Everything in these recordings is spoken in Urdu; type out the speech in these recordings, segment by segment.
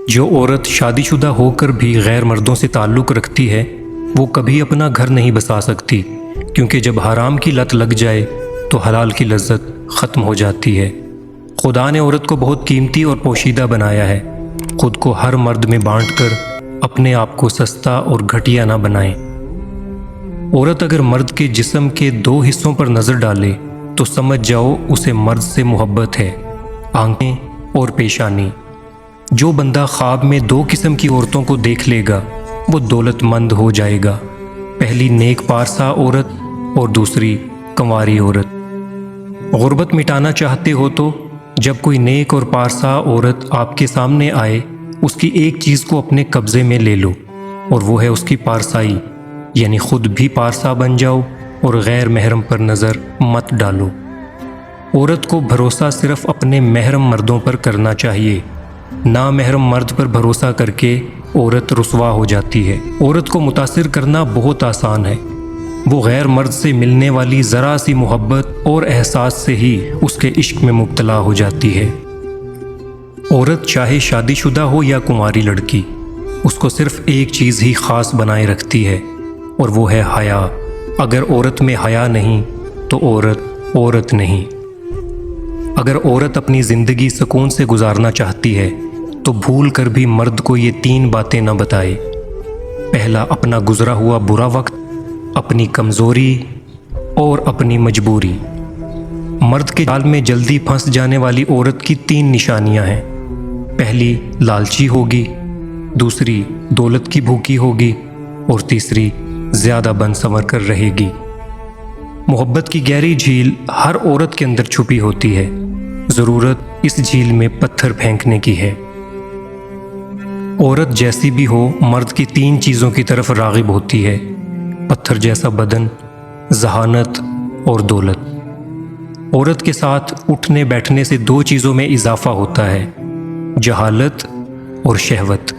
جو عورت شادی شدہ ہو کر بھی غیر مردوں سے تعلق رکھتی ہے وہ کبھی اپنا گھر نہیں بسا سکتی، کیونکہ جب حرام کی لت لگ جائے تو حلال کی لذت ختم ہو جاتی ہے۔ خدا نے عورت کو بہت قیمتی اور پوشیدہ بنایا ہے۔ خود کو ہر مرد میں بانٹ کر اپنے آپ کو سستا اور گھٹیا نہ بنائیں۔ عورت اگر مرد کے جسم کے 2 حصوں پر نظر ڈالے تو سمجھ جاؤ اسے مرد سے محبت ہے، آنکھیں اور پیشانی۔ جو بندہ خواب میں 2 قسم کی عورتوں کو دیکھ لے گا وہ دولت مند ہو جائے گا، پہلی نیک پارسا عورت اور دوسری کنواری عورت۔ غربت مٹانا چاہتے ہو تو جب کوئی نیک اور پارسا عورت آپ کے سامنے آئے اس کی ایک چیز کو اپنے قبضے میں لے لو، اور وہ ہے اس کی پارسائی، یعنی خود بھی پارسا بن جاؤ اور غیر محرم پر نظر مت ڈالو۔ عورت کو بھروسہ صرف اپنے محرم مردوں پر کرنا چاہیے، نامحرم مرد پر بھروسہ کر کے عورت رسوا ہو جاتی ہے۔ عورت کو متاثر کرنا بہت آسان ہے، وہ غیر مرد سے ملنے والی ذرا سی محبت اور احساس سے ہی اس کے عشق میں مبتلا ہو جاتی ہے۔ عورت چاہے شادی شدہ ہو یا کنواری لڑکی، اس کو صرف ایک چیز ہی خاص بنائے رکھتی ہے، اور وہ ہے حیا۔ اگر عورت میں حیا نہیں تو عورت نہیں۔ اگر عورت اپنی زندگی سکون سے گزارنا چاہتی ہے تو بھول کر بھی مرد کو یہ 3 باتیں نہ بتائے۔ پہلا، اپنا گزرا ہوا برا وقت، اپنی کمزوری اور اپنی مجبوری۔ مرد کے جال میں جلدی پھنس جانے والی عورت کی 3 نشانیاں ہیں۔ پہلی، لالچی ہوگی، دوسری، دولت کی بھوکی ہوگی، اور تیسری، زیادہ بن سنور کر رہے گی۔ محبت کی گہری جھیل ہر عورت کے اندر چھپی ہوتی ہے، ضرورت اس جھیل میں پتھر پھینکنے کی ہے۔ عورت جیسی بھی ہو مرد کی 3 چیزوں کی طرف راغب ہوتی ہے: پتھر جیسا بدن، ذہانت اور دولت۔ عورت کے ساتھ اٹھنے بیٹھنے سے 2 چیزوں میں اضافہ ہوتا ہے: جہالت اور شہوت۔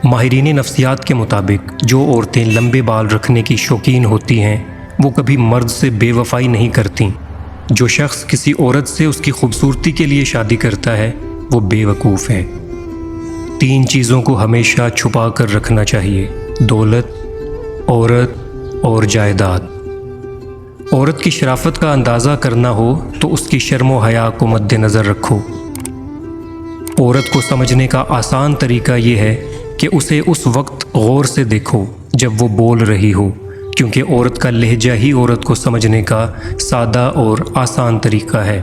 ماہرین نفسیات کے مطابق جو عورتیں لمبے بال رکھنے کی شوقین ہوتی ہیں وہ کبھی مرد سے بے وفائی نہیں کرتیں۔ جو شخص کسی عورت سے اس کی خوبصورتی کے لیے شادی کرتا ہے وہ بے وقوف ہے۔ 3 چیزوں کو ہمیشہ چھپا کر رکھنا چاہیے: دولت، عورت اور جائیداد۔ عورت کی شرافت کا اندازہ کرنا ہو تو اس کی شرم و حیا کو مد نظر رکھو۔ عورت کو سمجھنے کا آسان طریقہ یہ ہے کہ اسے اس وقت غور سے دیکھو جب وہ بول رہی ہو، کیونکہ عورت کا لہجہ ہی عورت کو سمجھنے کا سادہ اور آسان طریقہ ہے۔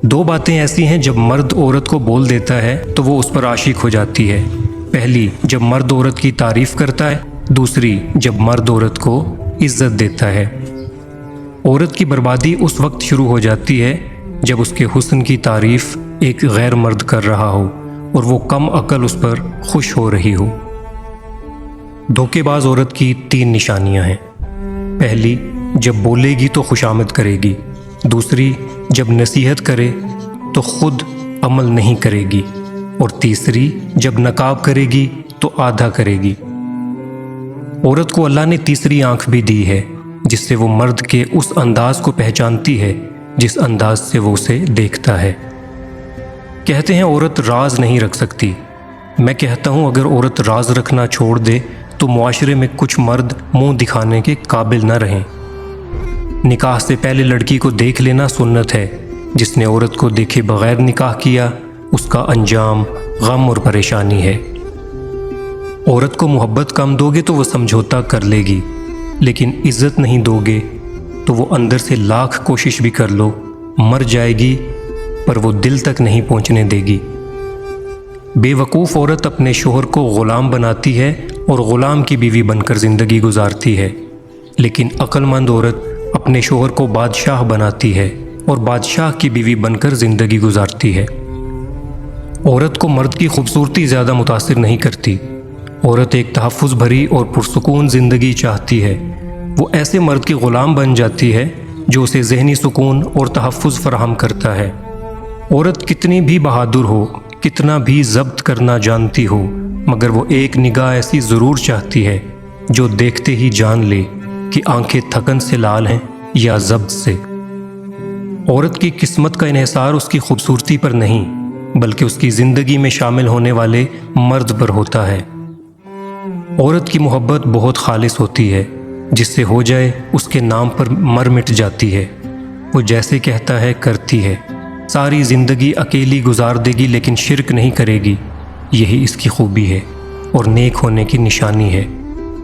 2 باتیں ایسی ہیں جب مرد عورت کو بول دیتا ہے تو وہ اس پر عاشق ہو جاتی ہے۔ پہلی، جب مرد عورت کی تعریف کرتا ہے، دوسری، جب مرد عورت کو عزت دیتا ہے۔ عورت کی بربادی اس وقت شروع ہو جاتی ہے جب اس کے حسن کی تعریف ایک غیر مرد کر رہا ہو اور وہ کم عقل اس پر خوش ہو رہی ہو۔ دھوکے باز عورت کی 3 نشانیاں ہیں: پہلی، جب بولے گی تو خوشامد کرے گی، دوسری، جب نصیحت کرے تو خود عمل نہیں کرے گی، اور تیسری، جب نقاب کرے گی تو آدھا کرے گی۔ عورت کو اللہ نے تیسری آنکھ بھی دی ہے جس سے وہ مرد کے اس انداز کو پہچانتی ہے جس انداز سے وہ اسے دیکھتا ہے۔ کہتے ہیں عورت راز نہیں رکھ سکتی، میں کہتا ہوں اگر عورت راز رکھنا چھوڑ دے تو معاشرے میں کچھ مرد منہ دکھانے کے قابل نہ رہیں۔ نکاح سے پہلے لڑکی کو دیکھ لینا سنت ہے، جس نے عورت کو دیکھے بغیر نکاح کیا اس کا انجام غم اور پریشانی ہے۔ عورت کو محبت کم دو گے تو وہ سمجھوتا کر لے گی، لیکن عزت نہیں دو گے تو وہ اندر سے لاکھ کوشش بھی کر لو مر جائے گی، پر وہ دل تک نہیں پہنچنے دے گی۔ بے وقوف عورت اپنے شوہر کو غلام بناتی ہے اور غلام کی بیوی بن کر زندگی گزارتی ہے، لیکن عقل مند عورت اپنے شوہر کو بادشاہ بناتی ہے اور بادشاہ کی بیوی بن کر زندگی گزارتی ہے۔ عورت کو مرد کی خوبصورتی زیادہ متاثر نہیں کرتی۔ عورت ایک تحفظ بھری اور پرسکون زندگی چاہتی ہے۔ وہ ایسے مرد کی غلام بن جاتی ہے جو اسے ذہنی سکون اور تحفظ فراہم کرتا ہے۔ عورت کتنی بھی بہادر ہو، کتنا بھی ضبط کرنا جانتی ہو، مگر وہ ایک نگاہ ایسی ضرور چاہتی ہے جو دیکھتے ہی جان لے کہ آنکھیں تھکن سے لال ہیں یا ضبط سے۔ عورت کی قسمت کا انحصار اس کی خوبصورتی پر نہیں بلکہ اس کی زندگی میں شامل ہونے والے مرد پر ہوتا ہے۔ عورت کی محبت بہت خالص ہوتی ہے، جس سے ہو جائے اس کے نام پر مر مٹ جاتی ہے۔ وہ جیسے کہتا ہے کرتی ہے، ساری زندگی اکیلی گزار دے گی لیکن شرک نہیں کرے گی۔ یہی اس کی خوبی ہے اور نیک ہونے کی نشانی ہے۔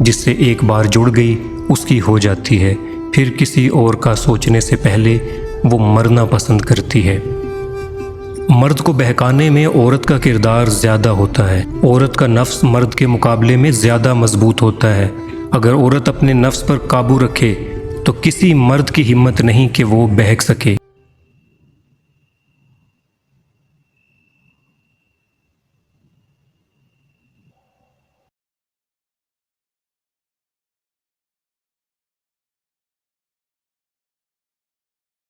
جس سے ایک بار جڑ گئی اس کی ہو جاتی ہے، پھر کسی اور کا سوچنے سے پہلے وہ مرنا پسند کرتی ہے۔ مرد کو بہکانے میں عورت کا کردار زیادہ ہوتا ہے۔ عورت کا نفس مرد کے مقابلے میں زیادہ مضبوط ہوتا ہے۔ اگر عورت اپنے نفس پر قابو رکھے تو کسی مرد کی ہمت نہیں کہ وہ بہک سکے۔